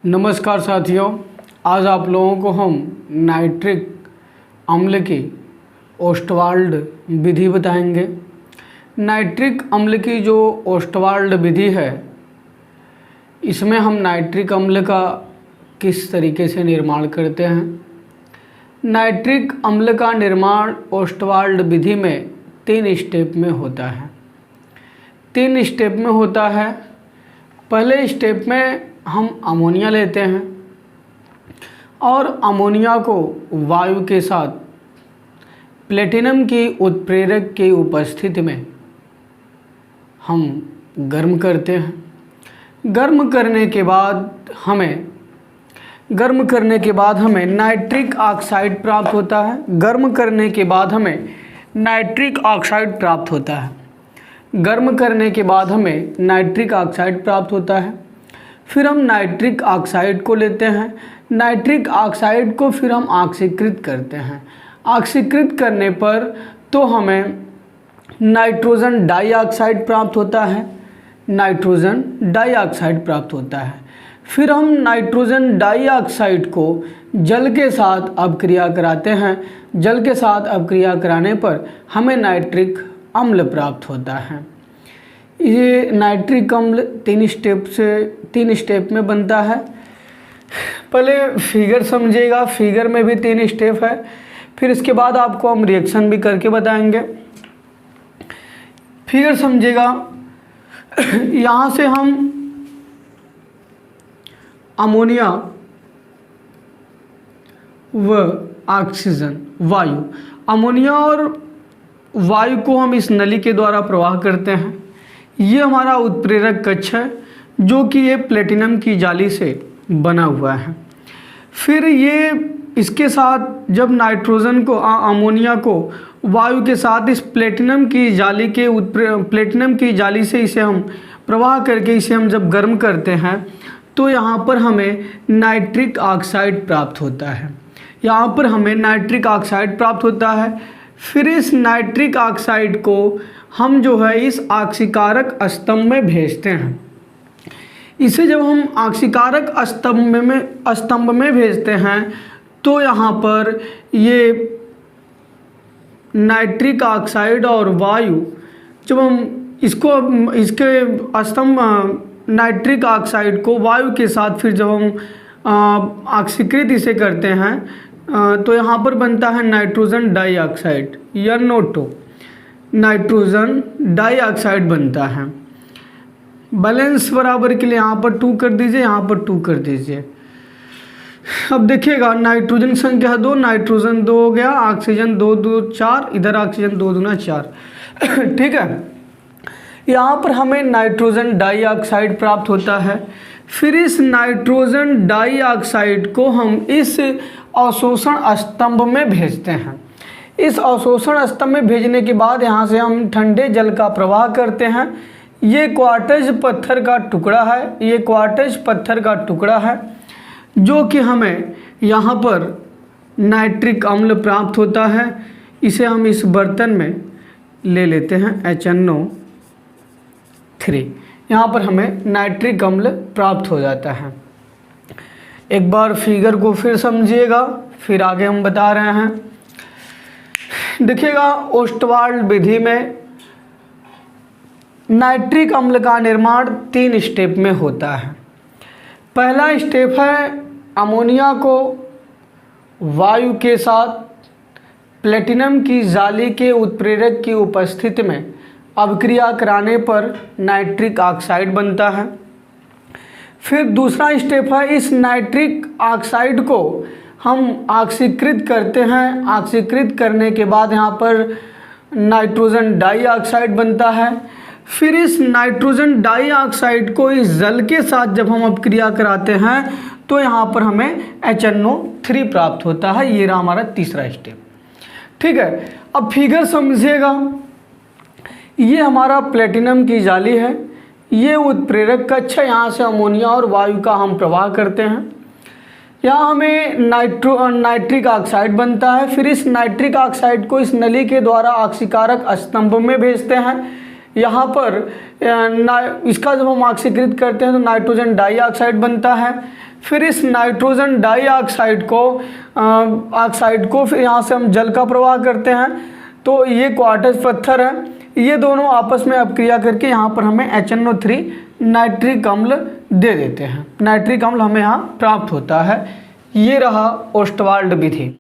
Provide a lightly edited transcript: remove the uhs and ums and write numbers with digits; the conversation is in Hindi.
नमस्कार साथियों, आज आप लोगों को हम नाइट्रिक अम्ल की ओस्टवाल्ड विधि बताएंगे। नाइट्रिक अम्ल की जो ओस्टवाल्ड विधि है, इसमें हम नाइट्रिक अम्ल का किस तरीके से निर्माण करते हैं। नाइट्रिक अम्ल का निर्माण ओस्टवाल्ड विधि में 3 स्टेप में होता है। 3 स्टेप में होता है। पहले स्टेप में हम अमोनिया लेते हैं और अमोनिया को वायु के साथ प्लेटिनम की उत्प्रेरक की उपस्थिति में हम गर्म करते हैं। गर्म करने के बाद हमें नाइट्रिक ऑक्साइड प्राप्त होता है। गर्म करने के बाद हमें नाइट्रिक ऑक्साइड प्राप्त होता है। गर्म करने के बाद हमें नाइट्रिक ऑक्साइड प्राप्त होता है। फिर हम नाइट्रिक ऑक्साइड को लेते हैं। नाइट्रिक ऑक्साइड को फिर हम ऑक्सीकृत करते हैं। ऑक्सीकृत करने पर तो हमें नाइट्रोजन डाइऑक्साइड प्राप्त होता है। नाइट्रोजन डाइऑक्साइड प्राप्त होता है। फिर हम नाइट्रोजन डाइऑक्साइड को जल के साथ अपक्रिया कराते हैं। जल के साथ अपक्रिया कराने पर हमें नाइट्रिक अम्ल प्राप्त होता है। ये नाइट्रिक अम्ल 3 स्टेप में बनता है। पहले फिगर समझिएगा, फिगर में भी 3 स्टेप है। फिर इसके बाद आपको हम रिएक्शन भी करके बताएंगे। फिगर समझिएगा, यहाँ से हम अमोनिया व ऑक्सीजन वायु, अमोनिया और वायु को हम इस नली के द्वारा प्रवाह करते हैं। ये हमारा उत्प्रेरक कक्ष है जो कि ये प्लेटिनम की जाली से बना हुआ है। फिर ये इसके साथ जब नाइट्रोजन को अमोनिया को वायु के साथ इस प्लेटिनम की जाली से इसे हम प्रवाह करके इसे हम जब गर्म करते हैं तो यहाँ पर हमें नाइट्रिक ऑक्साइड प्राप्त होता है। यहाँ पर हमें नाइट्रिक ऑक्साइड प्राप्त होता है। फिर इस नाइट्रिक ऑक्साइड को हम जो है इस ऑक्सीकारक स्तंभ में भेजते हैं। इसे जब हम ऑक्सीकारक स्तंभ में भेजते हैं तो यहाँ पर ये नाइट्रिक ऑक्साइड और वायु जब हम इसके स्तंभ नाइट्रिक ऑक्साइड को वायु के साथ फिर जब हम ऑक्सीकृत इसे करते हैं तो यहाँ पर बनता है नाइट्रोजन डाइऑक्साइड या NO2 नाइट्रोजन डाइऑक्साइड बनता है। बैलेंस बराबर के लिए यहाँ पर 2 कर दीजिए, यहाँ पर 2 कर दीजिए। अब देखिएगा, नाइट्रोजन संख्या 2, नाइट्रोजन 2 हो गया, ऑक्सीजन 2 2 4, इधर ऑक्सीजन 2 दूना 4। ठीक है, यहाँ पर हमें नाइट्रोजन डाइऑक्साइड प्राप्त होता है। फिर इस नाइट्रोजन डाइऑक्साइड को हम इस अवशोषण स्तंभ में भेजते हैं। इस अवशोषण स्तंभ में भेजने के बाद यहाँ से हम ठंडे जल का प्रवाह करते हैं। ये क्वार्टज पत्थर का टुकड़ा है, ये क्वार्टज पत्थर का टुकड़ा है जो कि हमें यहाँ पर नाइट्रिक अम्ल प्राप्त होता है। इसे हम इस बर्तन में ले लेते हैं HNO3। यहाँ पर हमें नाइट्रिक अम्ल प्राप्त हो जाता है। एक बार फिगर को फिर समझिएगा, फिर आगे हम बता रहे हैं। देखिएगा, ओस्टवाल्ड विधि में नाइट्रिक अम्ल का निर्माण 3 स्टेप में होता है। पहला स्टेप है अमोनिया को वायु के साथ प्लेटिनम की जाली के उत्प्रेरक की उपस्थिति में अपक्रिया कराने पर नाइट्रिक ऑक्साइड बनता है। फिर दूसरा स्टेप है इस नाइट्रिक ऑक्साइड को हम ऑक्सीकृत करते हैं। ऑक्सीकृत करने के बाद यहाँ पर नाइट्रोजन डाइऑक्साइड बनता है। फिर इस नाइट्रोजन डाइऑक्साइड को इस जल के साथ जब हम अपक्रिया कराते हैं तो यहाँ पर हमें HNO3 प्राप्त होता है। ये रहा हमारा तीसरा स्टेप। ठीक है, अब फिगर समझिएगा, ये हमारा प्लेटिनम की जाली है, ये उत्प्रेरक कक्ष है। यहाँ से अमोनिया और वायु का हम प्रवाह करते हैं। यहाँ हमें नाइट्रिक ऑक्साइड बनता है। फिर इस नाइट्रिक ऑक्साइड को इस नली के द्वारा ऑक्सीकारक स्तंभ में भेजते हैं। यहाँ पर इसका जब हम ऑक्सीकृत करते हैं तो नाइट्रोजन डाइऑक्साइड बनता है। फिर इस नाइट्रोजन डाइऑक्साइड को फिर यहाँ से हम जल का प्रवाह करते हैं, तो ये क्वार्टज पत्थर है, ये दोनों आपस में अपक्रिया करके यहाँ पर हमें HNO3 नाइट्रिक अम्ल दे देते हैं। नाइट्रिक अम्ल हमें यहाँ प्राप्त होता है। ये रहा ओस्टवाल्ड विधि।